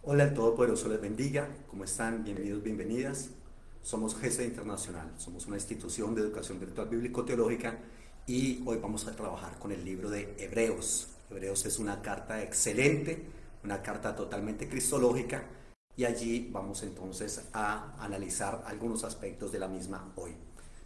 Hola, el Todopoderoso les bendiga. ¿Cómo están? Bienvenidos, bienvenidas. Somos GESE Internacional, somos una institución de educación virtual bíblico-teológica y hoy vamos a trabajar con el libro de Hebreos. Hebreos es una carta excelente, una carta totalmente cristológica y allí vamos entonces a analizar algunos aspectos de la misma hoy.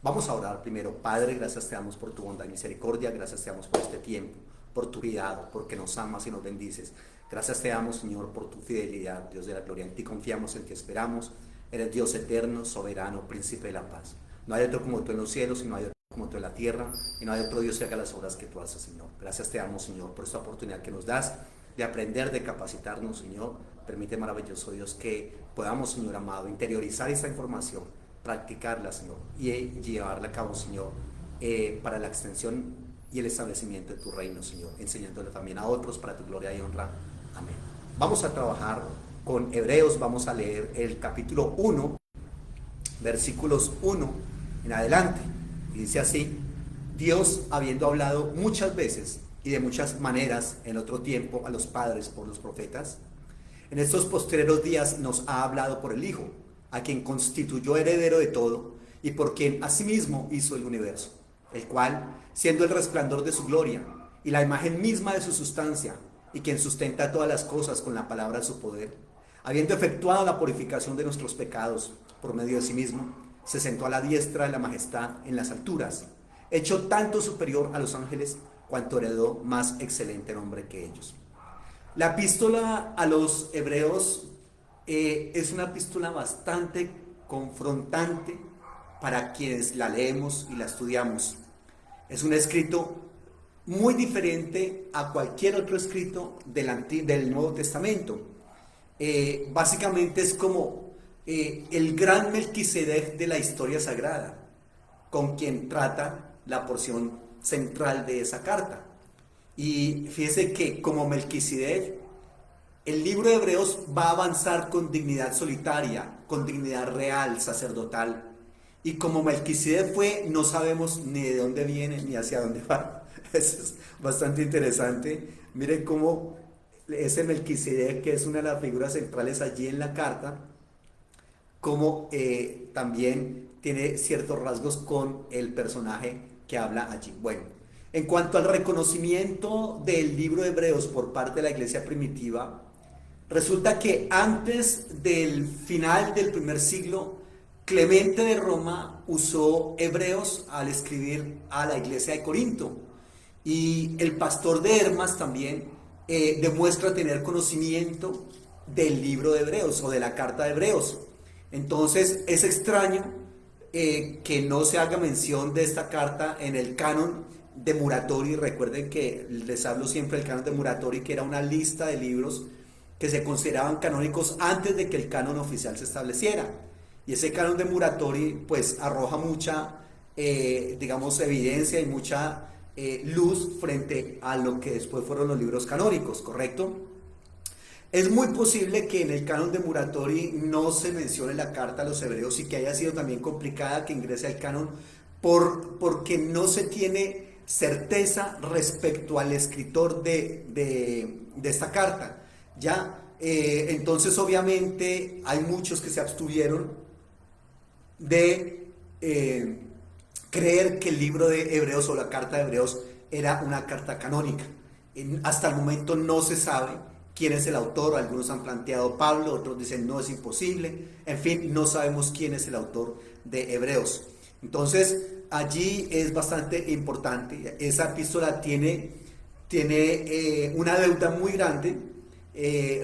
Vamos a orar primero. Padre, gracias te damos por tu bondad y misericordia, gracias te damos por este tiempo, por tu cuidado, porque nos amas y nos bendices. Gracias te damos, Señor, por tu fidelidad, Dios de la gloria. En ti confiamos, en ti esperamos. Eres Dios eterno, soberano, príncipe de la paz. No hay otro como tú en los cielos y no hay otro como tú en la tierra y no hay otro Dios que haga las obras que tú haces, Señor. Gracias te damos, Señor, por esta oportunidad que nos das de aprender, de capacitarnos, Señor. Permite, maravilloso Dios, que podamos, Señor amado, interiorizar esta información, practicarla, Señor, y llevarla a cabo, Señor, para la extensión y el establecimiento de tu reino, Señor, enseñándole también a otros para tu gloria y honra. Amén. Vamos a trabajar con Hebreos, vamos a leer el capítulo 1, versículos 1 en adelante. Y dice así: Dios, habiendo hablado muchas veces y de muchas maneras en otro tiempo a los padres por los profetas, en estos postreros días nos ha hablado por el Hijo, a quien constituyó heredero de todo y por quien asimismo hizo el universo, el cual, siendo el resplandor de su gloria y la imagen misma de su sustancia, y quien sustenta todas las cosas con la palabra de su poder, habiendo efectuado la purificación de nuestros pecados por medio de sí mismo, se sentó a la diestra de la majestad en las alturas, hecho tanto superior a los ángeles cuanto heredó más excelente nombre que ellos. La epístola a los Hebreos es una epístola bastante confrontante para quienes la leemos y la estudiamos. Es un escrito muy diferente a cualquier otro escrito del Nuevo Testamento. Básicamente es como el gran Melquisedec de la historia sagrada, con quien trata la porción central de esa carta. Y fíjese que como Melquisedec, el libro de Hebreos va a avanzar con dignidad solitaria, con dignidad real, sacerdotal. Y como Melquisedec fue, no sabemos ni de dónde viene ni hacia dónde va. Eso es bastante interesante. Miren cómo ese Melquisedec, que es una de las figuras centrales allí en la carta, como también tiene ciertos rasgos con el personaje que habla allí. Bueno, en cuanto al reconocimiento del libro de Hebreos por parte de la iglesia primitiva, resulta que antes del final del primer siglo, Clemente de Roma usó Hebreos al escribir a la iglesia de Corinto. Y el pastor de Hermas también demuestra tener conocimiento del libro de Hebreos o de la carta de Hebreos. Entonces es extraño que no se haga mención de esta carta en el canon de Muratori. Recuerden que les hablo siempre del canon de Muratori, que era una lista de libros que se consideraban canónicos antes de que el canon oficial se estableciera. Y ese canon de Muratori pues arroja mucha, digamos, evidencia y mucha luz frente a lo que después fueron los libros canónicos, ¿correcto? Es muy posible que en el canon de Muratori no se mencione la carta a los hebreos y que haya sido también complicada que ingrese al canon porque no se tiene certeza respecto al escritor de esta carta. ¿Ya? Entonces obviamente hay muchos que se abstuvieron de creer que el libro de Hebreos o la carta de Hebreos era una carta canónica. Hasta el momento no se sabe quién es el autor. Algunos han planteado Pablo, otros dicen no, es imposible. En fin, no sabemos quién es el autor de Hebreos. Entonces allí es bastante importante. Esa epístola tiene una deuda muy grande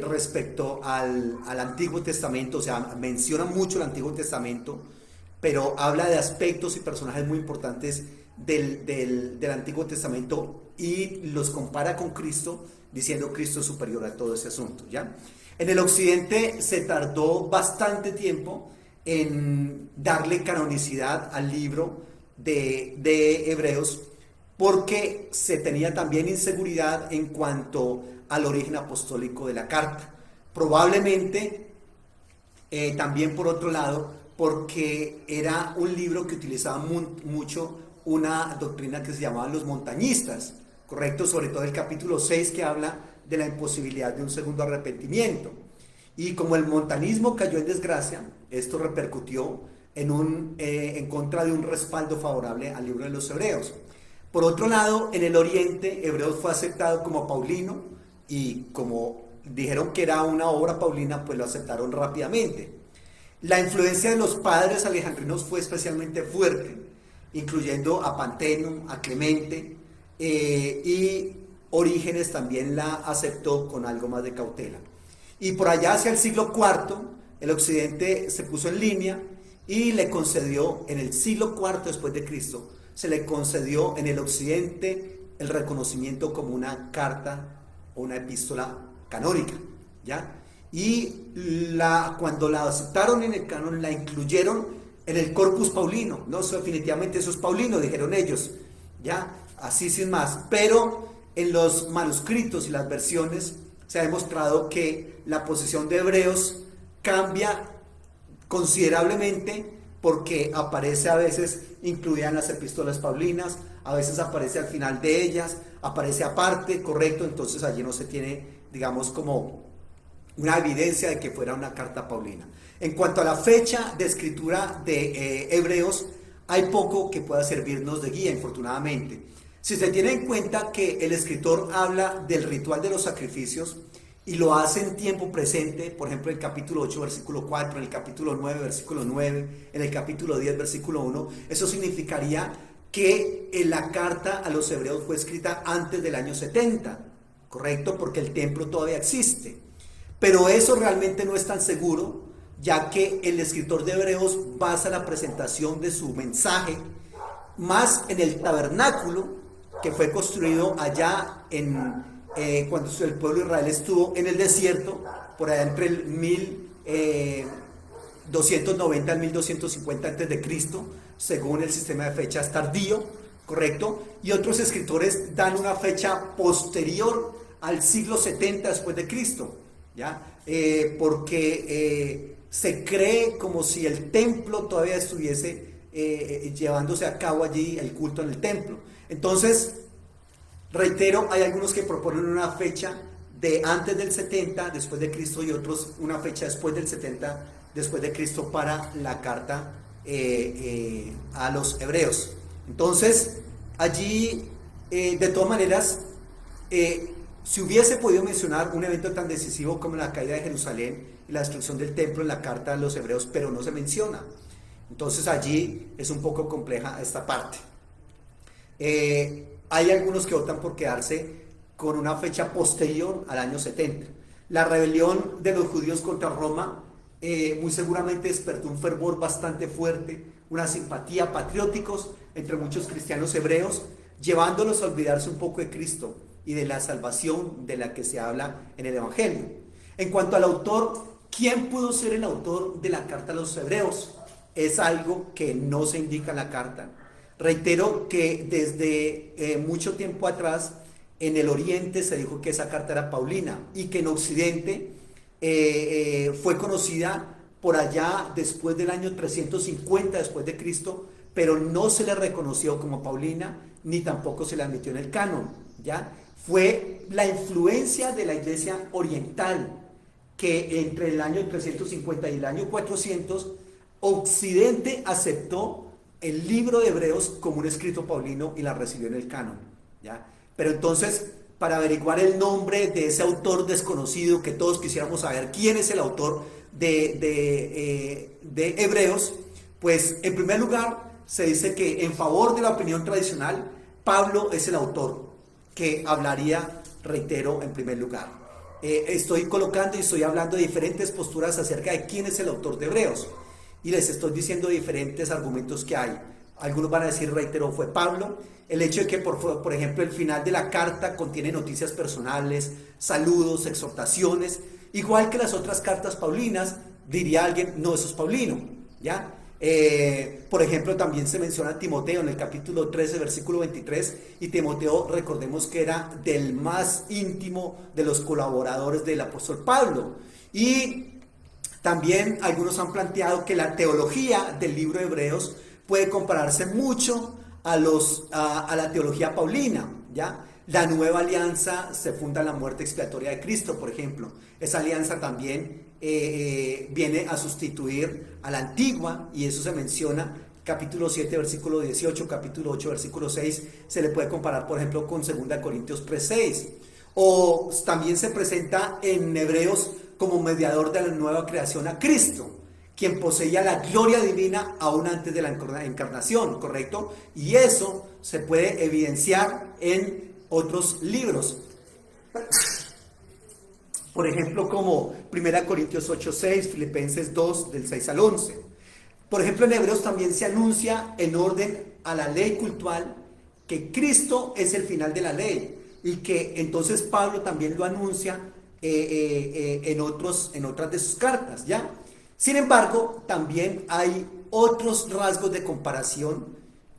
respecto al Antiguo Testamento. O sea, menciona mucho el Antiguo Testamento, pero habla de aspectos y personajes muy importantes del Antiguo Testamento y los compara con Cristo, diciendo Cristo es superior a todo ese asunto, ¿ya? En el occidente se tardó bastante tiempo en darle canonicidad al libro de Hebreos, porque se tenía también inseguridad en cuanto al origen apostólico de la carta. Probablemente también por otro lado porque era un libro que utilizaba mucho una doctrina que se llamaba los montañistas, ¿correcto? Sobre todo el capítulo 6, que habla de la imposibilidad de un segundo arrepentimiento. Y como el montanismo cayó en desgracia, esto repercutió en contra de un respaldo favorable al libro de los Hebreos. Por otro lado, en el Oriente, Hebreos fue aceptado como paulino y como dijeron que era una obra paulina, pues lo aceptaron rápidamente. La influencia de los padres alejandrinos fue especialmente fuerte, incluyendo a Panteno, a Clemente, y Orígenes también la aceptó con algo más de cautela. Y por allá hacia el siglo IV, el occidente se puso en línea y le concedió, en el siglo IV después de Cristo, se le concedió en el occidente el reconocimiento como una carta o una epístola canónica, ¿ya? Y cuando la aceptaron en el canon, la incluyeron en el corpus paulino. No, definitivamente eso es paulino, dijeron ellos, ¿ya? Así sin más. Pero en los manuscritos y las versiones se ha demostrado que la posición de Hebreos cambia considerablemente, porque aparece a veces incluida en las epístolas paulinas, a veces aparece al final de ellas, aparece aparte, correcto, entonces allí no se tiene, digamos, como una evidencia de que fuera una carta paulina. En cuanto a la fecha de escritura de Hebreos, hay poco que pueda servirnos de guía, infortunadamente. Si se tiene en cuenta que el escritor habla del ritual de los sacrificios y lo hace en tiempo presente, por ejemplo en el capítulo 8, versículo 4, en el capítulo 9, versículo 9, en el capítulo 10, versículo 1, eso significaría que la carta a los hebreos fue escrita antes del año 70, ¿correcto? Porque el templo todavía existe. Pero eso realmente no es tan seguro, ya que el escritor de Hebreos basa la presentación de su mensaje más en el tabernáculo que fue construido allá cuando el pueblo de Israel estuvo en el desierto, por allá entre el 1290 al 1250 a.C., según el sistema de fechas tardío, ¿correcto? Y otros escritores dan una fecha posterior al siglo 70 después de Cristo, ¿ya? Porque se cree como si el templo todavía estuviese llevándose a cabo allí el culto en el templo. Entonces, reitero, hay algunos que proponen una fecha de antes del 70 después de Cristo y otros una fecha después del 70 después de Cristo para la carta a los hebreos. Entonces, allí, de todas maneras, si hubiese podido mencionar un evento tan decisivo como la caída de Jerusalén y la destrucción del templo en la carta a los hebreos, pero no se menciona. Entonces allí es un poco compleja esta parte. Hay algunos que votan por quedarse con una fecha posterior al año 70. La rebelión de los judíos contra Roma muy seguramente despertó un fervor bastante fuerte, una simpatía patrióticos entre muchos cristianos hebreos, llevándolos a olvidarse un poco de Cristo y de la salvación de la que se habla en el Evangelio. En cuanto al autor, ¿quién pudo ser el autor de la carta a los hebreos? Es algo que no se indica en la carta. Reitero que desde mucho tiempo atrás en el Oriente se dijo que esa carta era paulina y que en Occidente fue conocida por allá después del año 350 después de Cristo, pero no se le reconoció como paulina ni tampoco se le admitió en el canon, ¿ya? Fue la influencia de la iglesia oriental que entre el año 350 y el año 400 Occidente aceptó el libro de Hebreos como un escrito paulino y la recibió en el canon, ¿ya? Pero entonces, para averiguar el nombre de ese autor desconocido, que todos quisiéramos saber quién es el autor de Hebreos, pues en primer lugar se dice que en favor de la opinión tradicional, Pablo es el autor que hablaría, reitero, en primer lugar. Estoy colocando y estoy hablando de diferentes posturas acerca de quién es el autor de Hebreos. Y les estoy diciendo diferentes argumentos que hay. Algunos van a decir, reitero, fue Pablo. El hecho de que, por ejemplo, el final de la carta contiene noticias personales, saludos, exhortaciones, igual que las otras cartas paulinas, diría alguien, no, eso es paulino, ¿ya? Por ejemplo, también se menciona a Timoteo en el capítulo 13, versículo 23, y Timoteo, recordemos que era del más íntimo de los colaboradores del apóstol Pablo. Y también algunos han planteado que la teología del libro de Hebreos puede compararse mucho a la teología paulina, ¿ya? La nueva alianza se funda en la muerte expiatoria de Cristo, por ejemplo. Esa alianza también viene a sustituir a la antigua, y eso se menciona capítulo 7, versículo 18, capítulo 8, versículo 6, se le puede comparar, por ejemplo, con 2 Corintios 3:6. O también se presenta en Hebreos como mediador de la nueva creación a Cristo, quien poseía la gloria divina aún antes de la encarnación, ¿correcto? Y eso se puede evidenciar en otros libros. Por ejemplo, como 1 Corintios 8:6, Filipenses 2, del 6 al 11. Por ejemplo, en Hebreos también se anuncia en orden a la ley cultural que Cristo es el final de la ley, y que entonces Pablo también lo anuncia en otras de sus cartas, ¿ya? Sin embargo, también hay otros rasgos de comparación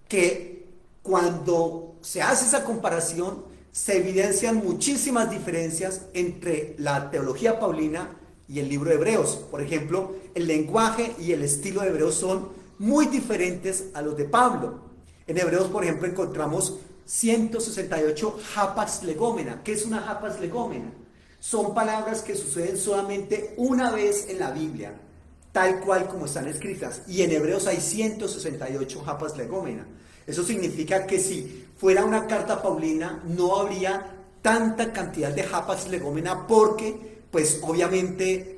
que cuando se hace esa comparación se evidencian muchísimas diferencias entre la teología paulina y el libro de Hebreos. Por ejemplo, el lenguaje y el estilo de Hebreos son muy diferentes a los de Pablo. En Hebreos, por ejemplo, encontramos 168 hapas legómena. ¿Qué es una hapas legómena? Son palabras que suceden solamente una vez en la Biblia, tal cual como están escritas. Y en Hebreos hay 168 hapas legómena. Eso significa que si fuera una carta paulina, no habría tanta cantidad de hapas legómena, porque, pues, obviamente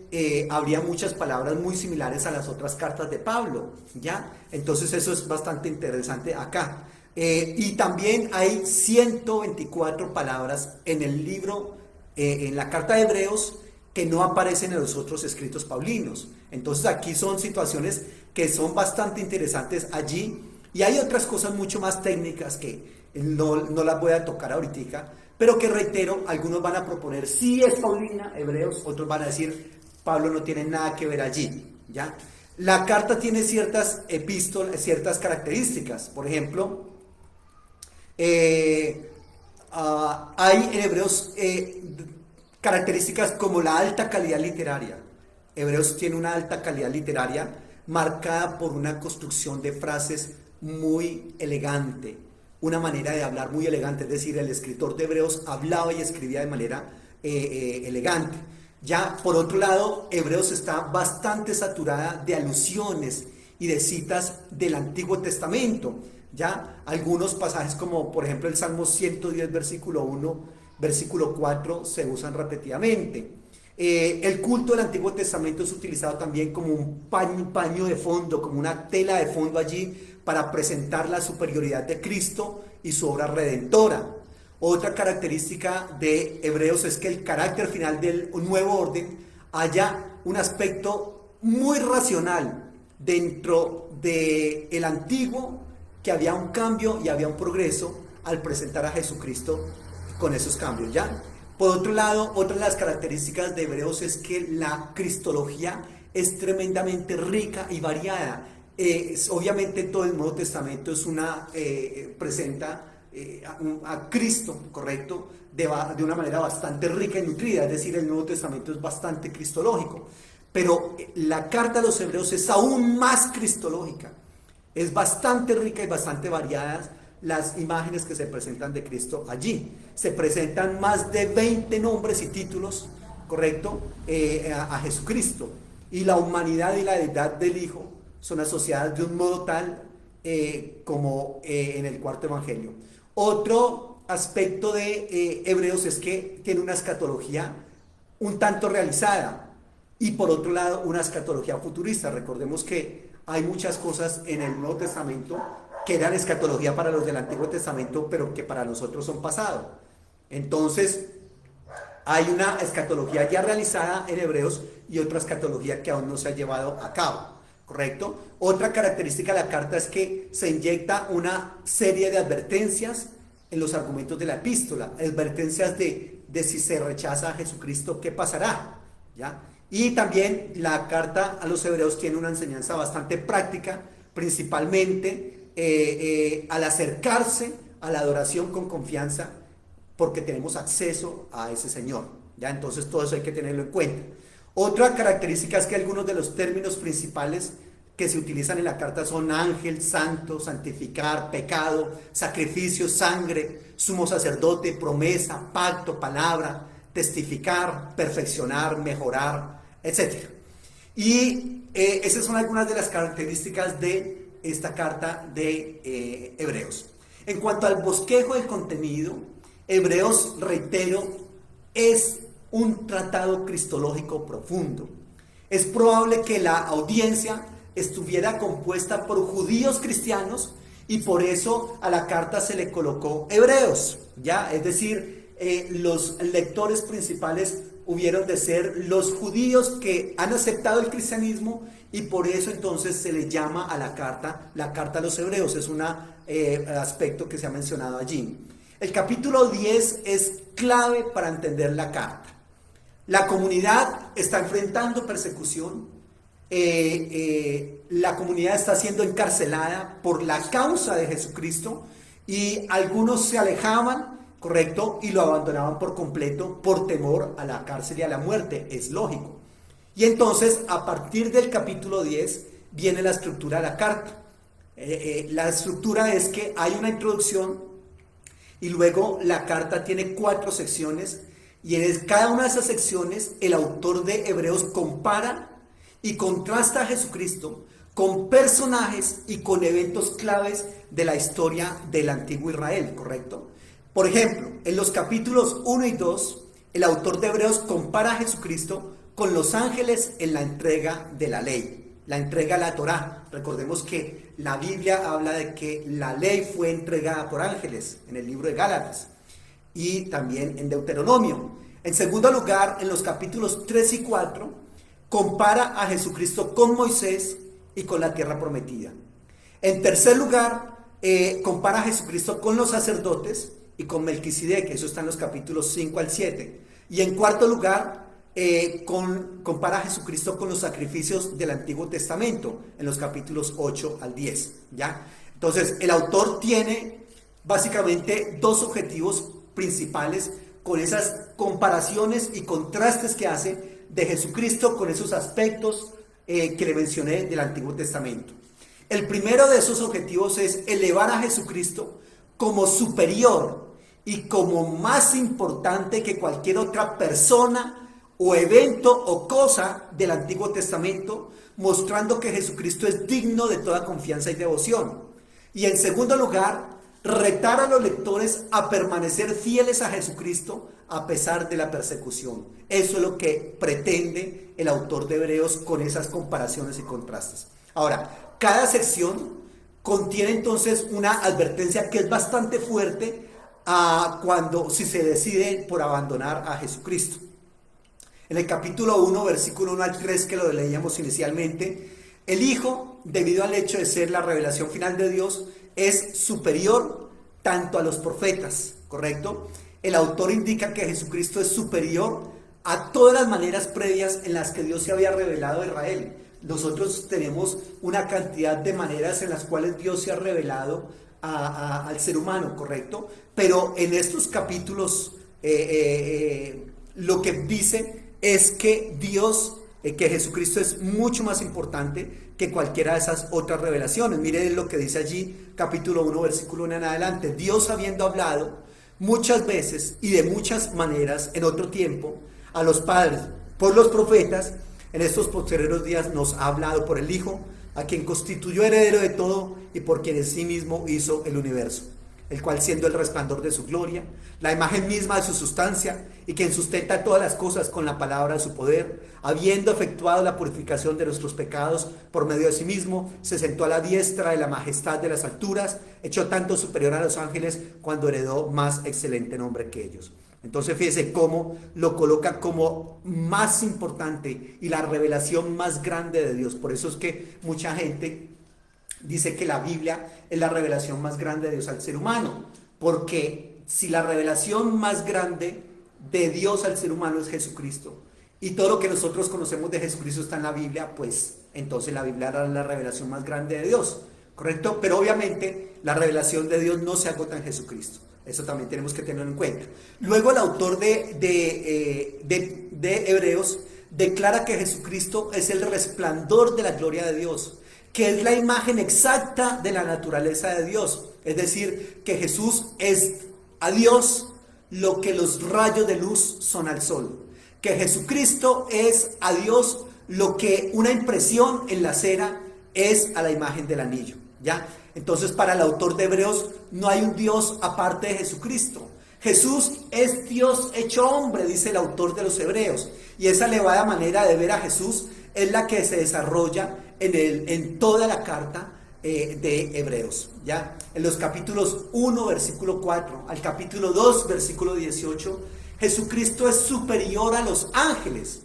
habría muchas palabras muy similares a las otras cartas de Pablo, ¿ya? Entonces eso es bastante interesante acá. Y también hay 124 palabras en el libro, en la carta de Hebreos, que no aparecen en los otros escritos paulinos. Entonces aquí son situaciones que son bastante interesantes allí, y hay otras cosas mucho más técnicas que no las voy a tocar ahorita, pero que, reitero, algunos van a proponer sí es paulina, Hebreos, otros van a decir Pablo no tiene nada que ver allí, ¿ya? La carta tiene ciertas epístolas, ciertas características. Por ejemplo, hay en Hebreos características como la alta calidad literaria. Hebreos tiene una alta calidad literaria marcada por una construcción de frases muy elegante, una manera de hablar muy elegante, es decir, el escritor de Hebreos hablaba y escribía de manera elegante. Ya por otro lado, Hebreos está bastante saturada de alusiones y de citas del Antiguo Testamento. Ya algunos pasajes, como por ejemplo el Salmo 110, versículo 1, versículo 4, se usan repetidamente. El culto del Antiguo Testamento es utilizado también como un paño de fondo, como una tela de fondo allí, para presentar la superioridad de Cristo y su obra redentora. Otra característica de Hebreos es que el carácter final del nuevo orden haya un aspecto muy racional dentro del antiguo, que había un cambio y había un progreso al presentar a Jesucristo con esos cambios, ¿ya? Por otro lado, otra de las características de Hebreos es que la cristología es tremendamente rica y variada. Obviamente todo el Nuevo Testamento es presenta a Cristo, ¿correcto? De una manera bastante rica y nutrida, es decir, el Nuevo Testamento es bastante cristológico, pero la carta a los Hebreos es aún más cristológica, es bastante rica y bastante variadas las imágenes que se presentan de Cristo allí. Se presentan más de 20 nombres y títulos, ¿correcto? A Jesucristo, y la humanidad y la deidad del Hijo son asociadas de un modo tal como en el cuarto evangelio. Otro aspecto de Hebreos es que tiene una escatología un tanto realizada, y por otro lado una escatología futurista. Recordemos que hay muchas cosas en el Nuevo Testamento que eran escatología para los del Antiguo Testamento, pero que para nosotros son pasado. Entonces hay una escatología ya realizada en Hebreos y otra escatología que aún no se ha llevado a cabo, ¿correcto? Otra característica de la carta es que se inyecta una serie de advertencias en los argumentos de la epístola, advertencias de si se rechaza a Jesucristo, ¿qué pasará? ¿Ya? Y también la carta a los Hebreos tiene una enseñanza bastante práctica, principalmente al acercarse a la adoración con confianza, porque tenemos acceso a ese Señor, ¿ya? Entonces todo eso hay que tenerlo en cuenta. Otra característica es que algunos de los términos principales que se utilizan en la carta son ángel, santo, santificar, pecado, sacrificio, sangre. sumo sacerdote, promesa, pacto, palabra, testificar, perfeccionar, mejorar, etc. Y esas son algunas de las características de esta carta de Hebreos. En cuanto al bosquejo del contenido, Hebreos, reitero, es un tratado cristológico profundo. Es probable que la audiencia estuviera compuesta por judíos cristianos y por eso a la carta se le colocó Hebreos, ¿ya? Es decir, los lectores principales hubieron de ser los judíos que han aceptado el cristianismo y por eso entonces se le llama a la carta a los Hebreos. Es un aspecto que se ha mencionado allí. El capítulo 10 es clave para entender la carta. La comunidad está enfrentando persecución. La comunidad está siendo encarcelada por la causa de Jesucristo y algunos se alejaban, correcto, y lo abandonaban por completo por temor a la cárcel y a la muerte. Es lógico. Y entonces, a partir del capítulo 10, viene la estructura de la carta. La estructura es que hay una introducción y luego la carta tiene 4 secciones y en cada una de esas secciones el autor de Hebreos compara y contrasta a Jesucristo con personajes y con eventos claves de la historia del antiguo Israel, ¿correcto? Por ejemplo, en los capítulos 1 y 2, el autor de Hebreos compara a Jesucristo con los ángeles en la entrega de la ley, la entrega a la Torá. Recordemos que la Biblia habla de que la ley fue entregada por ángeles en el libro de Gálatas y también en Deuteronomio. En segundo lugar, en los capítulos 3 y 4, compara a Jesucristo con Moisés y con la tierra prometida. En tercer lugar, compara a Jesucristo con los sacerdotes y con Melquisedec, eso está en los capítulos 5 al 7. Y en cuarto lugar, compara a Jesucristo con los sacrificios del Antiguo Testamento, en los capítulos 8 al 10, ¿ya? Entonces, el autor tiene básicamente 2 objetivos principales con esas comparaciones y contrastes que hace de Jesucristo con esos aspectos que le mencioné del Antiguo Testamento. El primero de esos objetivos es elevar a Jesucristo como superior y como más importante que cualquier otra persona o evento o cosa del Antiguo Testamento, mostrando que Jesucristo es digno de toda confianza y devoción. Y en segundo lugar, retar a los lectores a permanecer fieles a Jesucristo a pesar de la persecución. Eso es lo que pretende el autor de Hebreos con esas comparaciones y contrastes. Ahora, cada sección contiene entonces una advertencia que es bastante fuerte si se decide por abandonar a Jesucristo. En el capítulo 1, versículo 1 al 3, que lo leíamos inicialmente, el Hijo, debido al hecho de ser la revelación final de Dios, es superior tanto a los profetas, ¿correcto? El autor indica que Jesucristo es superior a todas las maneras previas en las que Dios se había revelado a Israel. Nosotros tenemos una cantidad de maneras en las cuales Dios se ha revelado al ser humano, ¿correcto? Pero en estos capítulos lo que dice es que que Jesucristo es mucho más importante que cualquiera de esas otras revelaciones. Miren lo que dice allí, capítulo 1, versículo 1 en adelante. Dios, habiendo hablado muchas veces y de muchas maneras en otro tiempo a los padres por los profetas, en estos posteriores días nos ha hablado por el Hijo, a quien constituyó heredero de todo y por quien en sí mismo hizo el universo, el cual, siendo el resplandor de su gloria, la imagen misma de su sustancia, y quien sustenta todas las cosas con la palabra de su poder, habiendo efectuado la purificación de nuestros pecados por medio de sí mismo, se sentó a la diestra de la majestad de las alturas, hecho tanto superior a los ángeles, cuando heredó más excelente nombre que ellos. Entonces fíjese cómo lo coloca como más importante y la revelación más grande de Dios. Por eso es que mucha gente dice que la Biblia es la revelación más grande de Dios al ser humano, porque si la revelación más grande de Dios al ser humano es Jesucristo, y todo lo que nosotros conocemos de Jesucristo está en la Biblia, pues entonces la Biblia era la revelación más grande de Dios, ¿correcto? Pero obviamente la revelación de Dios no se agota en Jesucristo. Eso también tenemos que tenerlo en cuenta. Luego el autor de Hebreos declara que Jesucristo es el resplandor de la gloria de Dios, que es la imagen exacta de la naturaleza de Dios. Es decir, que Jesús es a Dios lo que los rayos de luz son al sol. Que Jesucristo es a Dios lo que una impresión en la cera es a la imagen del anillo, ¿ya? Entonces, para el autor de Hebreos, no hay un Dios aparte de Jesucristo. Jesús es Dios hecho hombre, dice el autor de los Hebreos. Y esa elevada manera de ver a Jesús es la que se desarrolla en toda la carta de Hebreos, ¿ya? En los capítulos 1, versículo 4, al capítulo 2, versículo 18, Jesucristo es superior a los ángeles.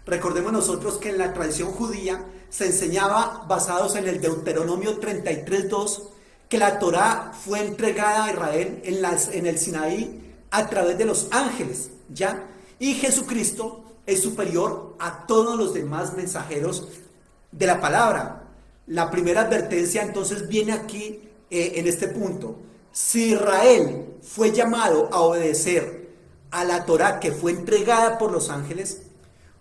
Recordemos nosotros que en la tradición judía se enseñaba, basados en el Deuteronomio 33:2, que la Torá fue entregada a Israel en el Sinaí a través de los ángeles, ¿ya? Y Jesucristo es superior a todos los demás mensajeros de la palabra. La primera advertencia entonces viene aquí en este punto. Si Israel fue llamado a obedecer a la Torá que fue entregada por los ángeles,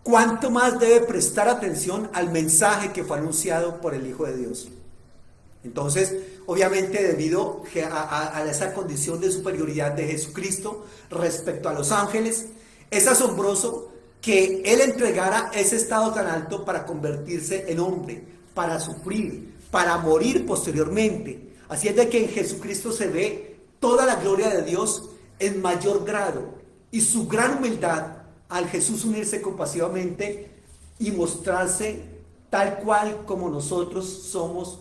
¿cuánto más debe prestar atención al mensaje que fue anunciado por el Hijo de Dios? Entonces, obviamente, debido a esa condición de superioridad de Jesucristo respecto a los ángeles, es asombroso que Él entregara ese estado tan alto para convertirse en hombre, para sufrir, para morir posteriormente. Así es de que en Jesucristo se ve toda la gloria de Dios en mayor grado, y su gran humildad al Jesús unirse compasivamente y mostrarse tal cual como nosotros somos,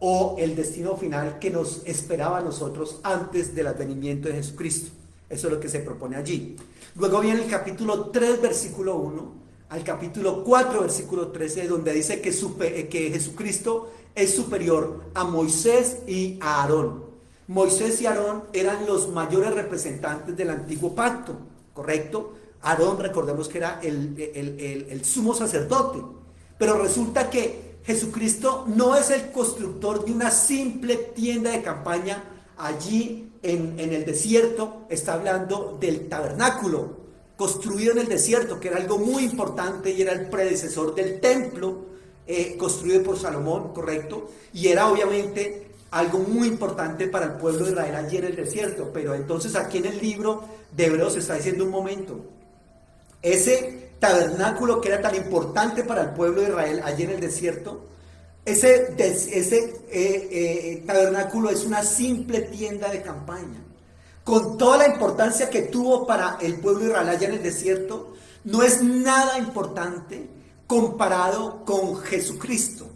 o el destino final que nos esperaba a nosotros antes del advenimiento de Jesucristo. Eso es lo que se propone allí. Luego viene el capítulo 3, versículo 1, al capítulo 4, versículo 13, donde dice que Jesucristo es superior a Moisés y a Aarón. Moisés y Aarón eran los mayores representantes del antiguo pacto, ¿correcto? Aarón, recordemos que era el sumo sacerdote, pero resulta que Jesucristo no es el constructor de una simple tienda de campaña allí en el desierto. Está hablando del tabernáculo construido en el desierto, que era algo muy importante y era el predecesor del templo construido por Salomón, ¿correcto? Y era obviamente algo muy importante para el pueblo de Israel allí en el desierto. Pero entonces aquí en el libro de Hebreos se está diciendo un momento, ese tabernáculo que era tan importante para el pueblo de Israel allí en el desierto, ese tabernáculo es una simple tienda de campaña. Con toda la importancia que tuvo para el pueblo de Israel allá en el desierto, no es nada importante comparado con Jesucristo.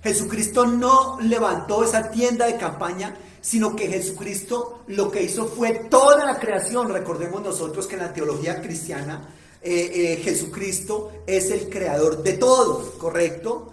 Jesucristo no levantó esa tienda de campaña, sino que Jesucristo lo que hizo fue toda la creación. Recordemos nosotros que en la teología cristiana Jesucristo es el creador de todo, ¿correcto?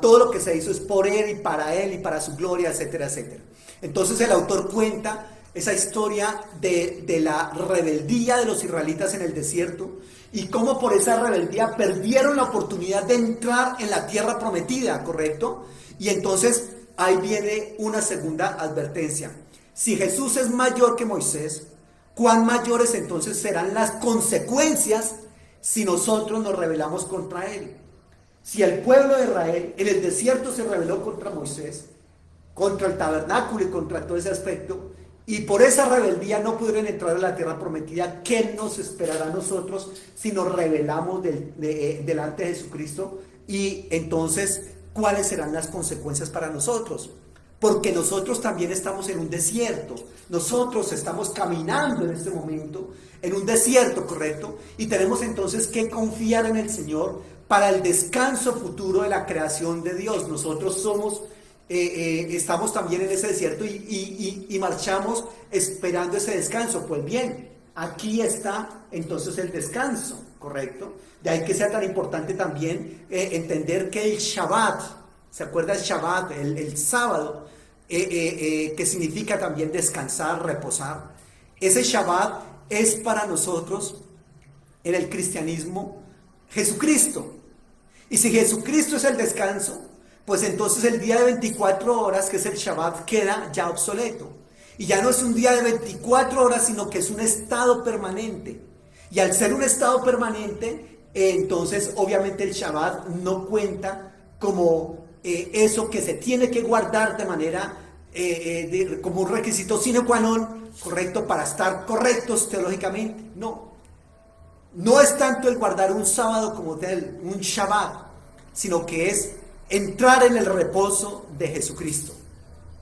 Todo lo que se hizo es por Él y para su gloria, etcétera, etcétera. Entonces el autor cuenta esa historia de la rebeldía de los israelitas en el desierto y cómo por esa rebeldía perdieron la oportunidad de entrar en la tierra prometida, ¿correcto? Y entonces ahí viene una segunda advertencia. Si Jesús es mayor que Moisés, ¿cuán mayores entonces serán las consecuencias si nosotros nos rebelamos contra Él? Si el pueblo de Israel en el desierto se rebeló contra Moisés, contra el tabernáculo y contra todo ese aspecto, y por esa rebeldía no pudieron entrar a la tierra prometida, ¿qué nos esperará a nosotros si nos rebelamos delante de Jesucristo? Y entonces, ¿cuáles serán las consecuencias para nosotros? Porque nosotros también estamos en un desierto. Nosotros estamos caminando en este momento en un desierto, ¿correcto? Y tenemos entonces que confiar en el Señor para el descanso futuro de la creación de Dios. Nosotros estamos también en ese desierto y marchamos esperando ese descanso. Pues bien, aquí está entonces el descanso, ¿correcto? De ahí que sea tan importante también entender que el Shabbat, ¿se acuerda el Shabbat? El sábado, que significa también descansar, reposar. Ese Shabbat es para nosotros, en el cristianismo, Jesucristo. Y si Jesucristo es el descanso, pues entonces el día de 24 horas, que es el Shabbat, queda ya obsoleto. Y ya no es un día de 24 horas, sino que es un estado permanente. Y al ser un estado permanente, entonces obviamente el Shabbat no cuenta como eso que se tiene que guardar de manera como un requisito sine qua non, correcto, para estar correctos teológicamente. No es tanto el guardar un sábado como tal, un Shabbat, sino que es entrar en el reposo de Jesucristo,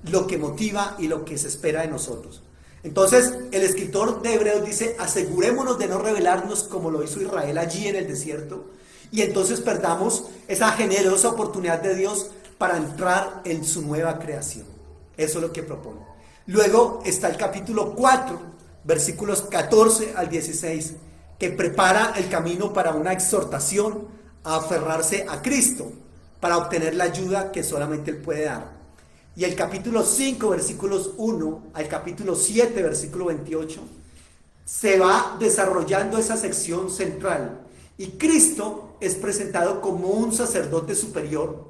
lo que motiva y lo que se espera de nosotros. Entonces, el escritor de Hebreos dice: asegurémonos de no rebelarnos como lo hizo Israel allí en el desierto, y entonces perdamos esa generosa oportunidad de Dios para entrar en su nueva creación. Eso es lo que propone. Luego está el capítulo 4, versículos 14 al 16, que prepara el camino para una exhortación a aferrarse a Cristo, para obtener la ayuda que solamente Él puede dar. Y el capítulo 5, versículos 1 al capítulo 7, versículo 28, se va desarrollando esa sección central. Y Cristo es presentado como un sacerdote superior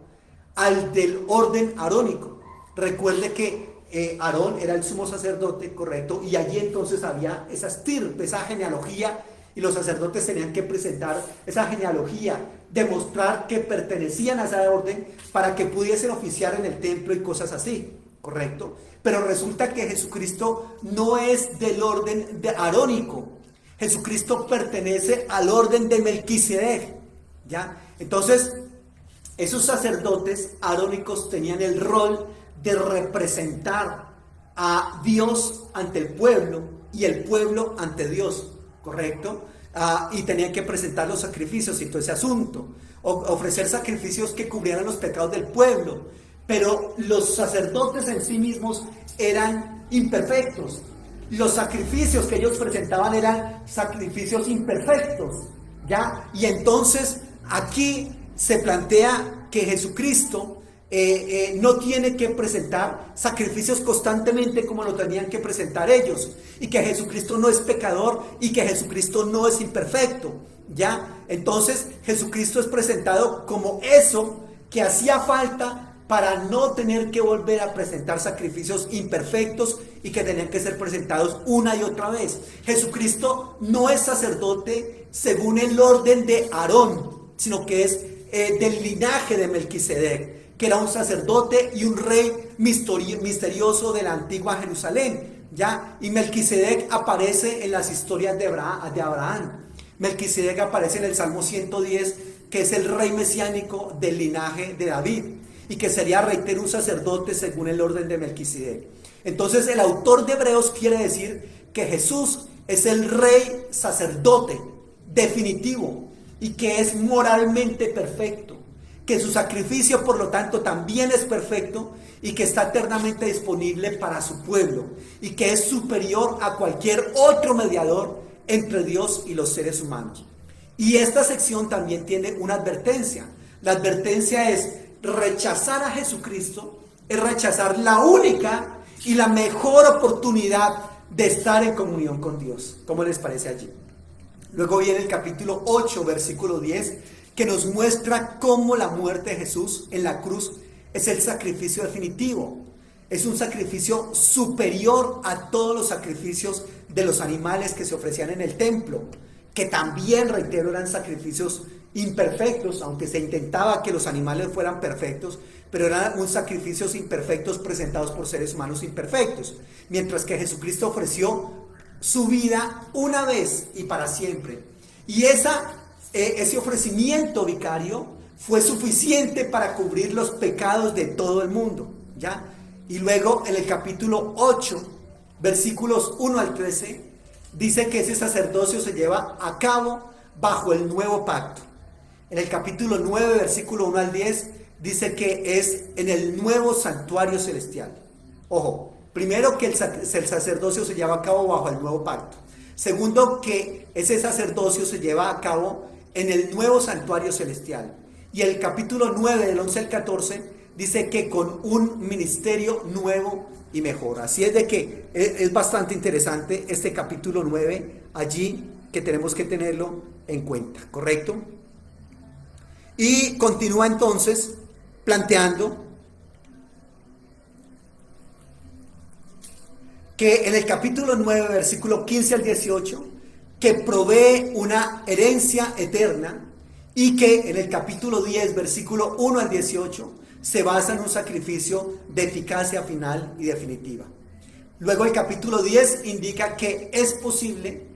al del orden arónico. Recuerde que Aarón era el sumo sacerdote, correcto, y allí entonces había esa estirpe, esa genealogía, y los sacerdotes tenían que presentar esa genealogía, demostrar que pertenecían a esa orden para que pudiesen oficiar en el templo y cosas así, correcto. Pero resulta que Jesucristo no es del orden arónico. Jesucristo pertenece al orden de Melquisedec, ¿ya? Entonces, esos sacerdotes arónicos tenían el rol de representar a Dios ante el pueblo y el pueblo ante Dios, ¿correcto? Y tenían que presentar los sacrificios y todo ese asunto, ofrecer sacrificios que cubrieran los pecados del pueblo. Pero los sacerdotes en sí mismos eran imperfectos. Los sacrificios que ellos presentaban eran sacrificios imperfectos, ¿ya? Y entonces aquí se plantea que Jesucristo no tiene que presentar sacrificios constantemente como lo tenían que presentar ellos, y que Jesucristo no es pecador y que Jesucristo no es imperfecto, ¿ya? Entonces Jesucristo es presentado como eso que hacía falta para no tener que volver a presentar sacrificios imperfectos y que tenían que ser presentados una y otra vez. Jesucristo no es sacerdote según el orden de Aarón, sino que es del linaje de Melquisedec, que era un sacerdote y un rey misterioso de la antigua Jerusalén, ¿ya? Y Melquisedec aparece en las historias de Abraham. Melquisedec aparece en el Salmo 110, que es el rey mesiánico del linaje de David, y que sería, reitero, un sacerdote según el orden de Melquisedec. Entonces el autor de Hebreos quiere decir que Jesús es el rey sacerdote definitivo y que es moralmente perfecto, que su sacrificio por lo tanto también es perfecto y que está eternamente disponible para su pueblo y que es superior a cualquier otro mediador entre Dios y los seres humanos. Y esta sección también tiene una advertencia. La advertencia es: rechazar a Jesucristo es rechazar la única y la mejor oportunidad de estar en comunión con Dios. ¿Cómo les parece allí? Luego viene el capítulo 8, versículo 10, que nos muestra cómo la muerte de Jesús en la cruz es el sacrificio definitivo. Es un sacrificio superior a todos los sacrificios de los animales que se ofrecían en el templo, que también, reitero, eran sacrificios imperfectos, aunque se intentaba que los animales fueran perfectos, pero eran sacrificios imperfectos presentados por seres humanos imperfectos, mientras que Jesucristo ofreció su vida una vez y para siempre, y ese ofrecimiento vicario fue suficiente para cubrir los pecados de todo el mundo, ¿ya? Y luego en el capítulo 8, versículos 1 al 13, dice que ese sacerdocio se lleva a cabo bajo el nuevo pacto. En el capítulo 9, versículo 1 al 10, dice que es en el nuevo santuario celestial. Ojo, primero que el sacerdocio se lleva a cabo bajo el nuevo pacto. Segundo, que ese sacerdocio se lleva a cabo en el nuevo santuario celestial. Y el capítulo 9, del 11 al 14, dice que con un ministerio nuevo y mejor. Así es de que es bastante interesante este capítulo 9 allí, que tenemos que tenerlo en cuenta, ¿correcto? Y continúa entonces planteando que en el capítulo 9, versículo 15 al 18, que provee una herencia eterna, y que en el capítulo 10, versículo 1 al 18, se basa en un sacrificio de eficacia final y definitiva. Luego el capítulo 10 indica que es posible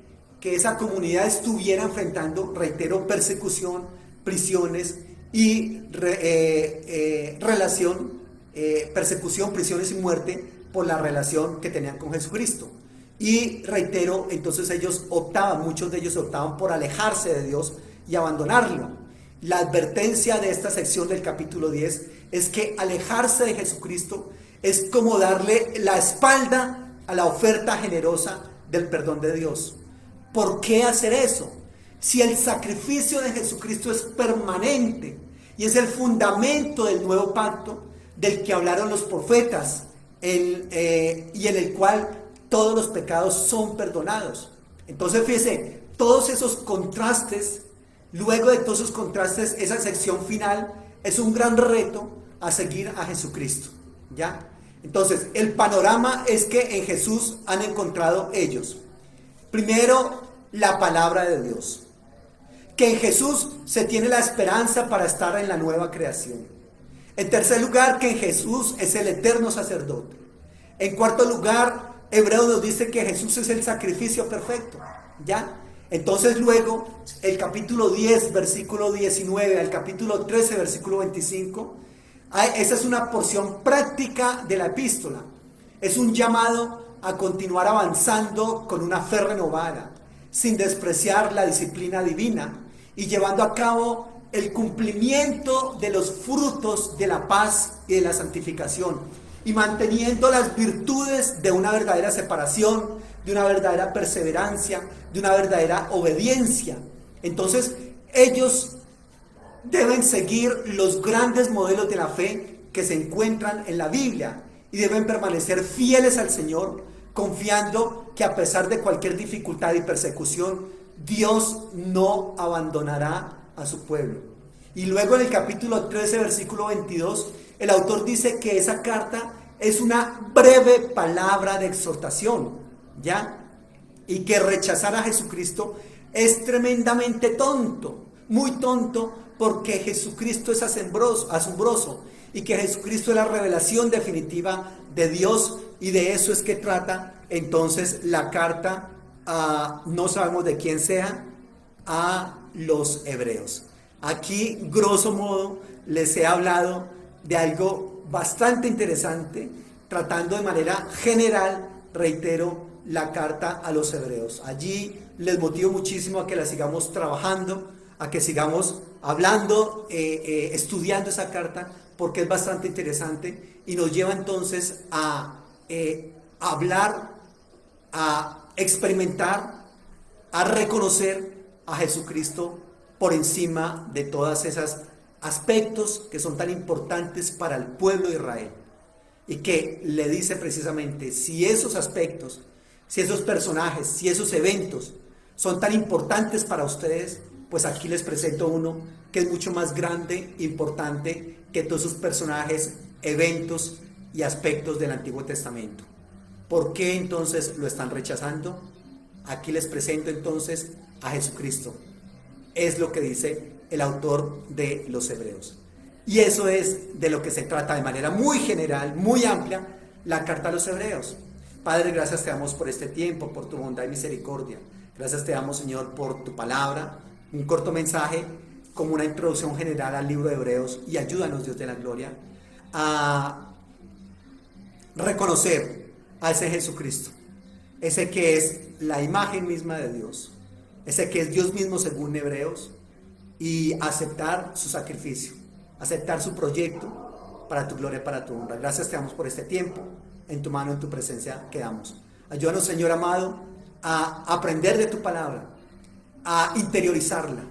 que esa comunidad estuviera enfrentando, reitero, persecución, prisiones y persecución, prisiones y muerte por la relación que tenían con Jesucristo. Y reitero, entonces muchos de ellos optaban por alejarse de Dios y abandonarlo. La advertencia de esta sección del capítulo 10 es que alejarse de Jesucristo es como darle la espalda a la oferta generosa del perdón de Dios. ¿Por qué hacer eso? Si el sacrificio de Jesucristo es permanente y es el fundamento del nuevo pacto del que hablaron los profetas y en el cual todos los pecados son perdonados. Entonces fíjese, todos esos contrastes, luego de todos esos contrastes, esa sección final es un gran reto a seguir a Jesucristo, ¿ya? Entonces, el panorama es que en Jesús han encontrado ellos, primero, la palabra de Dios, que en Jesús se tiene la esperanza para estar en la nueva creación. En tercer lugar, que en Jesús es el eterno sacerdote. En cuarto lugar, Hebreos nos dice que Jesús es el sacrificio perfecto, ¿ya? Entonces luego, el capítulo 10, versículo 19, al capítulo 13, versículo 25, esa es una porción práctica de la epístola. Es un llamado a continuar avanzando con una fe renovada, sin despreciar la disciplina divina y llevando a cabo el cumplimiento de los frutos de la paz y de la santificación, y manteniendo las virtudes de una verdadera separación, de una verdadera perseverancia, de una verdadera obediencia. Entonces, ellos deben seguir los grandes modelos de la fe que se encuentran en la Biblia y deben permanecer fieles al Señor, confiando que a pesar de cualquier dificultad y persecución, Dios no abandonará a su pueblo. Y luego en el capítulo 13, versículo 22, el autor dice que esa carta es una breve palabra de exhortación, ¿ya? Y que rechazar a Jesucristo es tremendamente tonto, muy tonto, porque Jesucristo es asombroso y que Jesucristo es la revelación definitiva de Dios, y de eso es que trata entonces la carta, no sabemos de quién sea, a los hebreos. Aquí, grosso modo, les he hablado de algo bastante interesante, tratando de manera general, reitero, la carta a los hebreos. Allí les motivo muchísimo a que la sigamos trabajando, a que sigamos hablando, estudiando esa carta, porque es bastante interesante y nos lleva entonces a hablar, a experimentar, a reconocer a Jesucristo por encima de todas esas aspectos que son tan importantes para el pueblo de Israel, y que le dice precisamente, si esos aspectos, si esos personajes, si esos eventos son tan importantes para ustedes, pues aquí les presento uno que es mucho más grande, importante que todos esos personajes, eventos y aspectos del Antiguo Testamento. ¿Por qué entonces lo están rechazando? Aquí les presento entonces a Jesucristo. Es lo que dice el autor de los Hebreos. Y eso es de lo que se trata de manera muy general, muy amplia, la carta a los Hebreos. Padre, gracias te damos por este tiempo, por tu bondad y misericordia. Gracias te damos, Señor, por tu palabra, un corto mensaje como una introducción general al libro de Hebreos, y ayúdanos, Dios de la gloria, a reconocer a ese Jesucristo, ese que es la imagen misma de Dios, ese que es Dios mismo según Hebreos, y aceptar su sacrificio, aceptar su proyecto para tu gloria, para tu honra. Gracias te damos por este tiempo, en tu mano, en tu presencia quedamos. Ayúdanos, Señor amado, a aprender de tu palabra, a interiorizarla,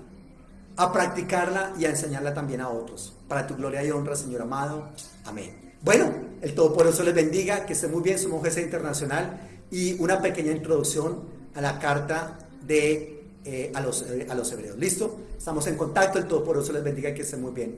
a practicarla y a enseñarla también a otros. Para tu gloria y honra, Señor amado. Amén. Bueno, el Todopoderoso les bendiga, que esté muy bien. Somos GC Internacional, y una pequeña introducción a la carta a los Hebreos. ¿Listo? Estamos en contacto. El Todopoderoso les bendiga y que esté muy bien.